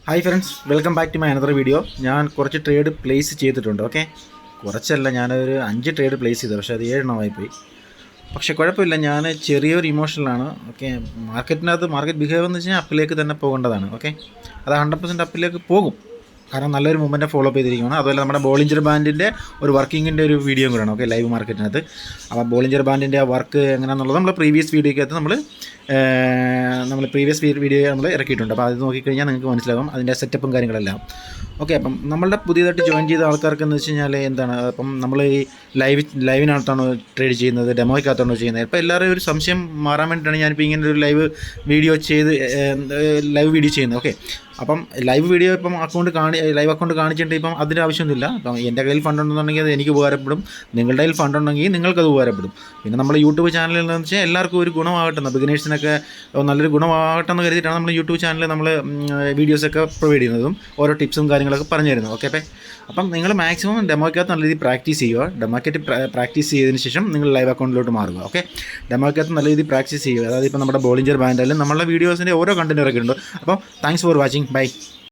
Hi friends, welcome back to my another video. ഞാൻ കുറച്ച് trade place ചെയ്തിട്ടുണ്ട്. Okay, കുറച്ചല്ല, ഞാനൊരു 5 ട്രേഡ് പ്ലേസ് ചെയ്തു. പക്ഷേ അത് 7 എണ്ണമായിപ്പോയി. പക്ഷേ കുഴപ്പമില്ല, ഞാൻ ചെറിയൊരു ഇമോഷണലാണ്. ഓക്കെ, മാർക്കറ്റ് ബിഹേവ് എന്ന് വെച്ചാൽ അപ്പിലേക്ക് തന്നെ പോകേണ്ടതാണ്. ഓക്കെ, അത് 100% അപ്പിലേക്ക് പോകും. കാരണം നല്ലൊരു മൂവ്മെൻറ്റ് ഫോളോ അപ്പ് ചെയ്തിരിക്കുകയാണ്. അതുപോലെ നമ്മുടെ ബോളിഞ്ചർ ബാൻഡിൻ്റെ ഒരു വർക്കിങ്ങിൻ്റെ ഒരു വീഡിയോ കൂടെയാണ്. ഓക്കെ, ലൈവ് മാർക്കറ്റിനകത്ത്. അപ്പോൾ ബോളിഞ്ചർ ബാൻഡിൻ്റെ ആ വർക്ക് എങ്ങനെയാണെന്നുള്ളത് നമ്മൾ പ്രീവിയസ് വീഡിയോക്കകത്ത് നമ്മൾ ഇറക്കിയിട്ടുണ്ട്. അപ്പോൾ അത് നോക്കിക്കഴിഞ്ഞാൽ നിങ്ങൾക്ക് മനസ്സിലാകും അതിൻ്റെ സെറ്റപ്പും കാര്യങ്ങളെല്ലാം. ഓക്കെ, അപ്പം നമ്മളുടെ പുതിയതായിട്ട് ജോയിൻ ചെയ്ത ആൾക്കാർക്ക് എന്ന് വെച്ച് കഴിഞ്ഞാൽ എന്താണ്, അപ്പം നമ്മൾ ഈ ലൈവിനകത്താണോ ട്രേഡ് ചെയ്യുന്നത്, ഡെമോയ്ക്കകത്താണോ ചെയ്യുന്നത്? ഇപ്പോൾ എല്ലാവരും ഒരു സംശയം മാറാൻ വേണ്ടിയിട്ടാണ് ഞാനിപ്പോൾ ഇങ്ങനെ ഒരു ലൈവ് വീഡിയോ ചെയ്യുന്നത്. ഓക്കെ, അപ്പം ലൈവ് വീഡിയോ ഇപ്പം ലൈവ് അക്കൗണ്ട് കാണിച്ചിട്ട് ഇപ്പം അതിൻ്റെ ആവശ്യമൊന്നുമില്ല. അപ്പം എൻ്റെ കയ്യിൽ ഫണ്ട് ഉണ്ടെന്നുണ്ടെങ്കിൽ അത് എനിക്ക് ഉപകാരപ്പെടും, നിങ്ങളുടെ കയ്യിൽ ഫണ്ട് ഉണ്ടെങ്കിൽ നിങ്ങൾക്കത് ഉപകാരപ്പെടും. പിന്നെ നമ്മൾ യൂട്യൂബ് ചാനലിൽ എന്ന് വെച്ചാൽ എല്ലാവർക്കും ഒരു ഗുണമാകട്ടെ, ബിഗിനേഴ്സിനൊക്കെ നല്ലൊരു ഗുണമാകട്ടെ എന്ന് കരുതിയിട്ടാണ് നമ്മൾ യൂട്യൂബ് ചാനലിൽ നമ്മൾ വീഡിയോസൊക്കെ പ്രൊവൈഡ് ചെയ്യുന്നതും ഓരോ ടിപ്സും കാര്യങ്ങളൊക്കെ പറഞ്ഞു തരുന്നത്. ഓക്കെ, അപ്പം നിങ്ങൾ മാക്സിമം ഡെമോയ്ക്കകത്ത് നല്ല രീതിയിൽ പ്രാക്ടീസ് ചെയ്യുക. പ്രാക്ടീസ് ചെയ്തതിന് ശേഷം നിങ്ങൾ ലൈവ് അക്കൗണ്ടിലോട്ട് മാറുക. ഓക്കെ, ഡെമോയ്ക്കകത്ത് നല്ല രീതിയിൽ പ്രാക്ടീസ് ചെയ്യുക. അതായത് ഇപ്പോൾ നമ്മുടെ ബോളിഞ്ചർ ബാൻഡായാലും നമ്മളുടെ വീഡിയോസിൻ്റെ ഓരോ കണ്ടൻറ്റ് ഇറക്കിയിട്ടുണ്ട്. അപ്പോൾ താങ്ക്സ് ഫോർ വാച്ചിങ്. ബൈ.